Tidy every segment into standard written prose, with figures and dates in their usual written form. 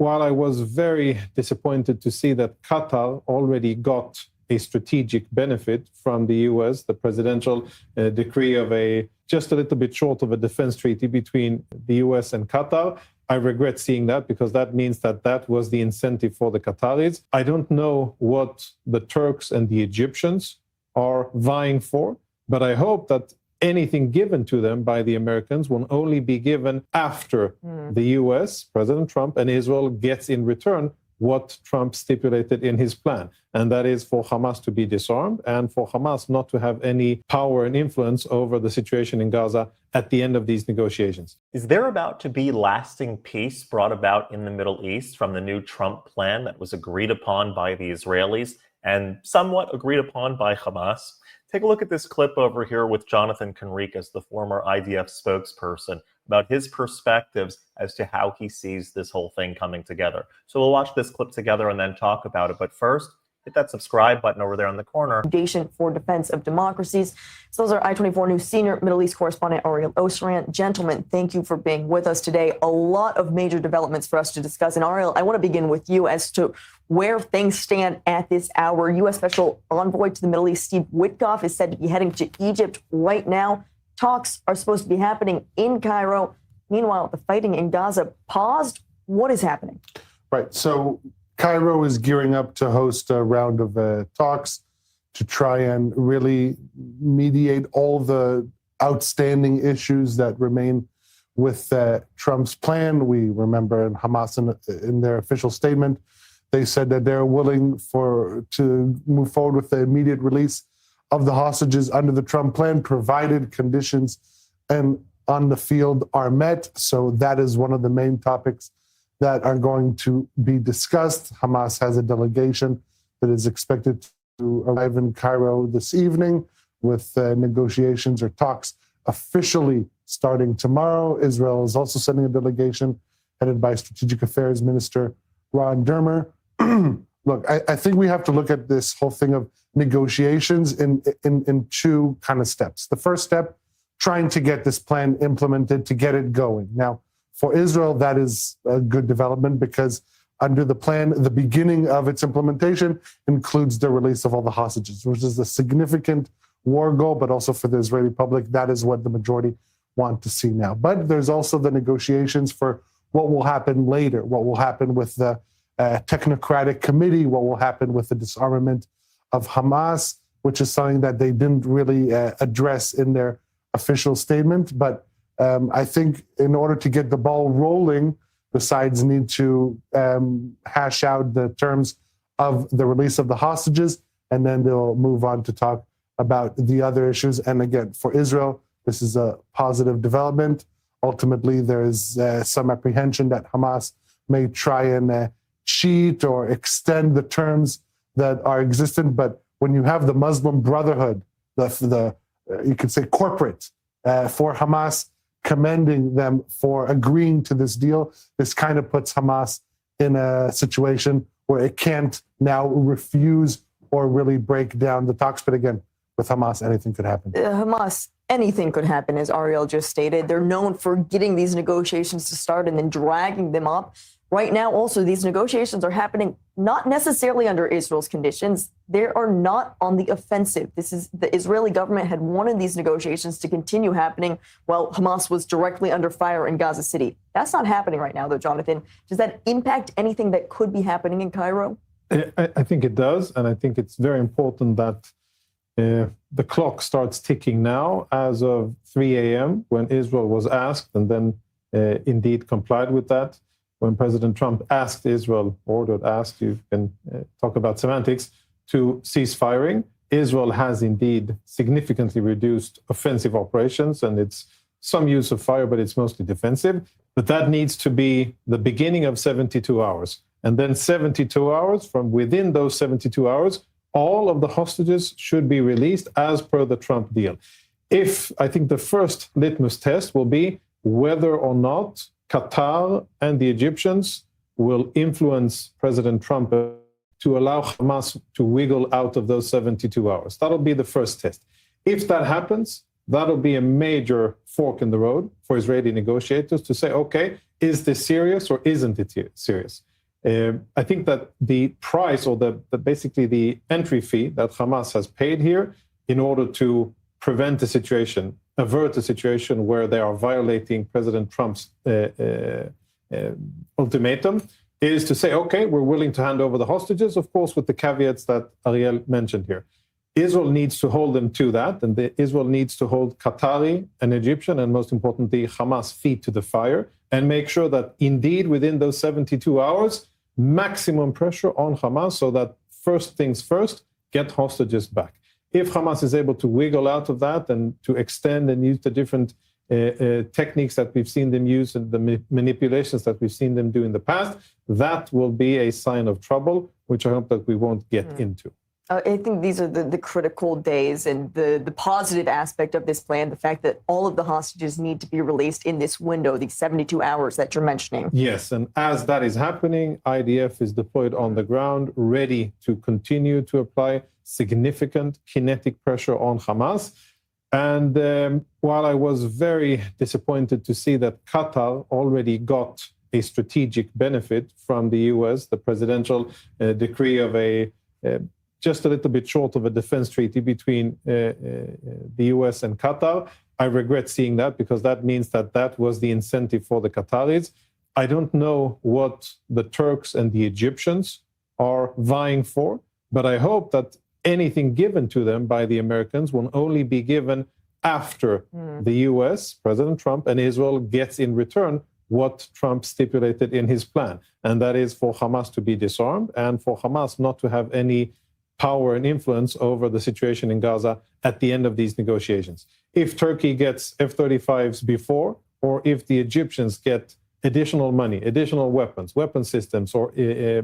while I was very disappointed to see that Qatar already got a strategic benefit from the US, the presidential decree of just a little bit short of a defense treaty between the US and Qatar, I regret seeing that because that means that was the incentive for the Qataris. I don't know what the Turks and the Egyptians are vying for, but I hope that anything given to them by the Americans will only be given after the US, President Trump, and Israel gets in return what Trump stipulated in his plan. And that is for Hamas to be disarmed and for Hamas not to have any power and influence over the situation in Gaza at the end of these negotiations. Is there about to be lasting peace brought about in the Middle East from the new Trump plan that was agreed upon by the Israelis and somewhat agreed upon by Hamas? Take a look at this clip over here with Jonathan Concricus, the former IDF spokesperson, about his perspectives as to how he sees this whole thing coming together. So we'll watch this clip together and then talk about it. But first, hit that subscribe button over there in the corner. Foundation for Defense of Democracies. So those are I-24 News senior Middle East correspondent Ariel Osran. Gentlemen, thank you for being with us today. A lot of major developments for us to discuss. And Ariel, I want to begin with you as to where things stand at this hour. U.S. Special Envoy to the Middle East, Steve Witkoff, is said to be heading to Egypt right now. Talks are supposed to be happening in Cairo. Meanwhile, the fighting in Gaza paused. What is happening? Right. So Cairo is gearing up to host a round of talks to try and really mediate all the outstanding issues that remain with Trump's plan. We remember in Hamas in their official statement, they said that they're willing to move forward with the immediate release of the hostages under the Trump plan, provided conditions and on the field are met. So that is one of the main topics that are going to be discussed. Hamas has a delegation that is expected to arrive in Cairo this evening with negotiations or talks officially starting tomorrow. Israel is also sending a delegation headed by Strategic Affairs Minister Ron Dermer. Look, I think we have to look at this whole thing of negotiations in two kind of steps. The first step, trying to get this plan implemented, to get it going. Now, for Israel, that is a good development because under the plan, the beginning of its implementation includes the release of all the hostages, which is a significant war goal, but also for the Israeli public, that is what the majority want to see now. But there's also the negotiations for what will happen later, what will happen with the technocratic committee, what will happen with the disarmament of Hamas, which is something that they didn't really address in their official statement. But I think in order to get the ball rolling, the sides need to hash out the terms of the release of the hostages, and then they'll move on to talk about the other issues. And again, for Israel, this is a positive development. Ultimately, there is some apprehension that Hamas may try and cheat or extend the terms that are existent. But when you have the Muslim Brotherhood, the you could say corporate for Hamas, commending them for agreeing to this deal, this kind of puts Hamas in a situation where it can't now refuse or really break down the talks. But again, with Hamas, anything could happen. Hamas, anything could happen, as Ariel just stated. They're known for getting these negotiations to start and then dragging them up. Right now, also, these negotiations are happening not necessarily under Israel's conditions. They are not on the offensive. This is the Israeli government had wanted these negotiations to continue happening while Hamas was directly under fire in Gaza City. That's not happening right now, though, Jonathan. Does that impact anything that could be happening in Cairo? I think it does, and I think it's very important that the clock starts ticking now as of 3 a.m. when Israel was asked and then indeed complied with that. When President Trump asked Israel, you can talk about semantics, to cease firing, Israel has indeed significantly reduced offensive operations, and it's some use of fire, but it's mostly defensive. But that needs to be the beginning of 72 hours. And then 72 hours, from within those 72 hours, all of the hostages should be released as per the Trump deal. I think the first litmus test will be whether or not Qatar and the Egyptians will influence President Trump to allow Hamas to wiggle out of those 72 hours. That'll be the first test. If that happens, that'll be a major fork in the road for Israeli negotiators to say, okay, is this serious or isn't it serious? I think that the price or basically the entry fee that Hamas has paid here in order to prevent the situation, avert a situation where they are violating President Trump's ultimatum, is to say, okay, we're willing to hand over the hostages, of course, with the caveats that Ariel mentioned here. Israel needs to hold them to that, and Israel needs to hold Qatari and Egyptian, and most importantly, Hamas feet to the fire, and make sure that indeed within those 72 hours, maximum pressure on Hamas so that first things first, get hostages back. If Hamas is able to wiggle out of that and to extend and use the different techniques that we've seen them use and the manipulations that we've seen them do in the past, that will be a sign of trouble, which I hope that we won't get into. I think these are the critical days, and the positive aspect of this plan, the fact that all of the hostages need to be released in this window, these 72 hours that you're mentioning. Yes, and as that is happening, IDF is deployed on the ground, ready to continue to apply significant kinetic pressure on Hamas. And while I was very disappointed to see that Qatar already got a strategic benefit from the US, the presidential decree of just a little bit short of a defense treaty between the US and Qatar. I regret seeing that because that means that was the incentive for the Qataris. I don't know what the Turks and the Egyptians are vying for, but I hope that anything given to them by the Americans will only be given after the US, President Trump, and Israel gets in return what Trump stipulated in his plan. And that is for Hamas to be disarmed and for Hamas not to have any power and influence over the situation in Gaza at the end of these negotiations. If Turkey gets F-35s before, or if the Egyptians get additional money, additional weapons, weapon systems, or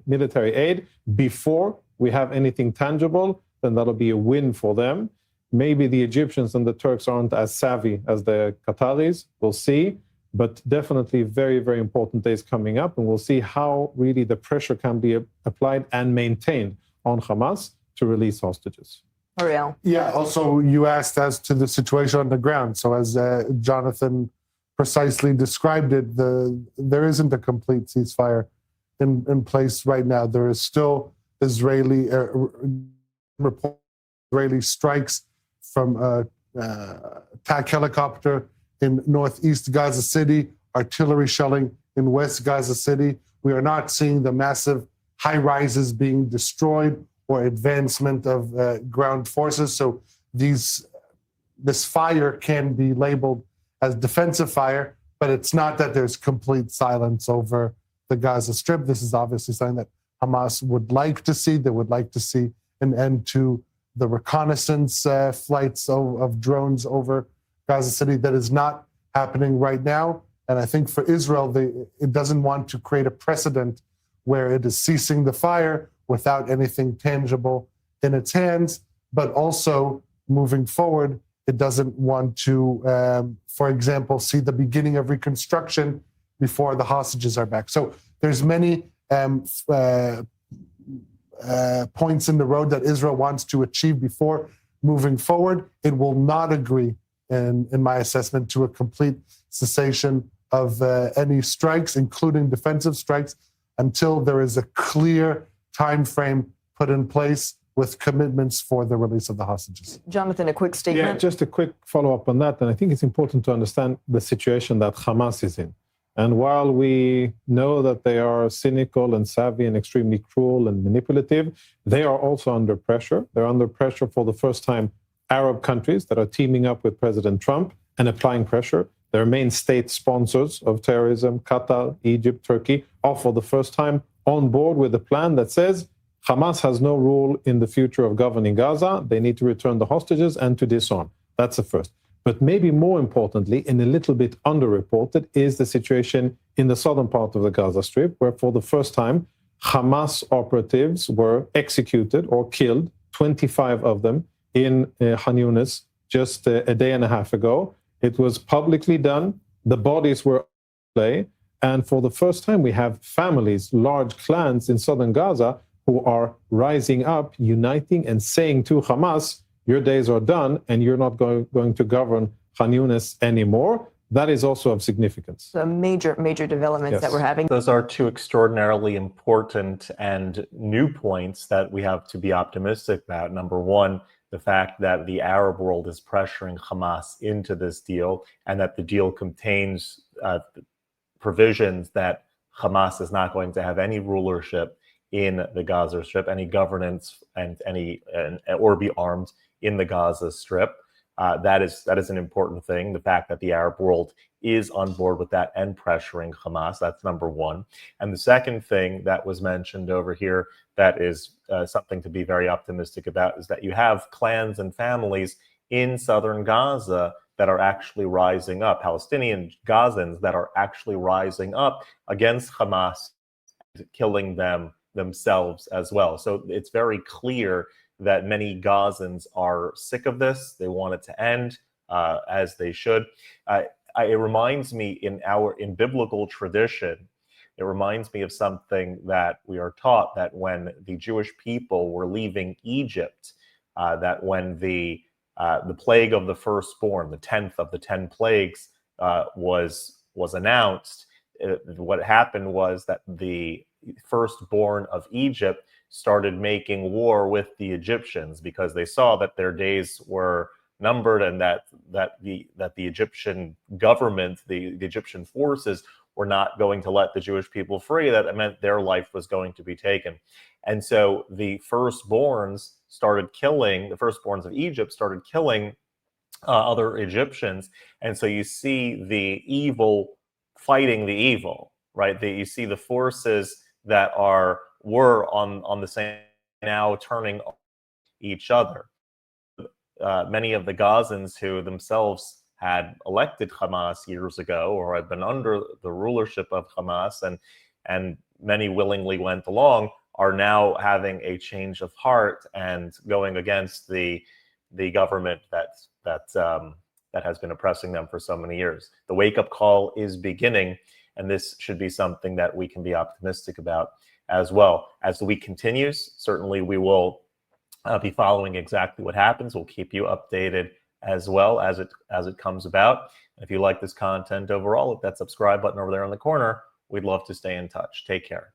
military aid before we have anything tangible, then that'll be a win for them. Maybe the Egyptians and the Turks aren't as savvy as the Qataris. We'll see. But definitely very, very important days coming up. And we'll see how really the pressure can be applied and maintained on Hamas to release hostages. Ariel. Yeah, also you asked as to the situation on the ground. So as Jonathan precisely described it, there isn't a complete ceasefire in place right now. There is still Israeli strikes from attack helicopter in northeast Gaza City, artillery shelling in west Gaza City. We are not seeing the massive high-rises being destroyed or advancement of ground forces. So this fire can be labeled as defensive fire, but it's not that there's complete silence over the Gaza Strip. This is obviously something that Hamas would like to see. They would like to see an end to the reconnaissance flights of drones over Gaza City. That is not happening right now. And I think for Israel, it doesn't want to create a precedent where it is ceasing the fire without anything tangible in its hands, but also moving forward, it doesn't want to, for example, see the beginning of reconstruction before the hostages are back. So there's many points in the road that Israel wants to achieve before moving forward. It will not agree, in my assessment, to a complete cessation of any strikes, including defensive strikes, until there is a clear time frame put in place with commitments for the release of the hostages. Jonathan, a quick statement. Yeah, just a quick follow-up on that. And I think it's important to understand the situation that Hamas is in. And while we know that they are cynical and savvy and extremely cruel and manipulative, they are also under pressure. They're under pressure for the first time, Arab countries that are teaming up with President Trump and applying pressure. Their main state sponsors of terrorism, Qatar, Egypt, Turkey, are for the first time on board with a plan that says Hamas has no role in the future of governing Gaza. They need to return the hostages and to disarm. That's the first. But maybe more importantly, and a little bit underreported, is the situation in the southern part of the Gaza Strip, where for the first time, Hamas operatives were executed or killed, 25 of them, in Khan Yunis just a day and a half ago. It was publicly done. The bodies were on display. And for the first time, we have families, large clans in southern Gaza who are rising up, uniting and saying to Hamas, your days are done and you're not going to govern Khan Yunis anymore. that is also of significance. So major developments Yes. that we're having. Those are two extraordinarily important and new points that we have to be optimistic about. Number one, the fact that the Arab world is pressuring Hamas into this deal, and that the deal contains provisions that Hamas is not going to have any rulership in the Gaza Strip, any governance, or be armed in the Gaza Strip. That is an important thing. The fact that the Arab world is on board with that and pressuring Hamas, that's number one. And the second thing that was mentioned over here that is something to be very optimistic about is that you have clans and families in southern Gaza that are actually rising up, Palestinian Gazans that are actually rising up against Hamas, killing them themselves as well. So it's very clear that many Gazans are sick of this. They want it to end, as they should. It reminds me in biblical tradition, it reminds me of something that we are taught, that when the Jewish people were leaving Egypt, that when the plague of the firstborn, the 10th of the 10 plagues, was announced, what happened was that the firstborn of Egypt started making war with the Egyptians because they saw that their days were numbered, and that the Egyptian government, the Egyptian forces, were not going to let the Jewish people free. That meant their life was going to be taken. And so the firstborns of Egypt started killing other Egyptians. And so you see the evil fighting the evil, right? You see the forces that were on the same now turning on each other. Many of the Gazans who themselves had elected Hamas years ago, or had been under the rulership of Hamas, and many willingly went along, are now having a change of heart and going against the government that has been oppressing them for so many years. The wake-up call is beginning, and this should be something that we can be optimistic about as well. As the week continues, certainly we will be following exactly what happens. We'll keep you updated as well as it comes about. If you like this content overall, hit that subscribe button over there in the corner. We'd love to stay in touch. Take care.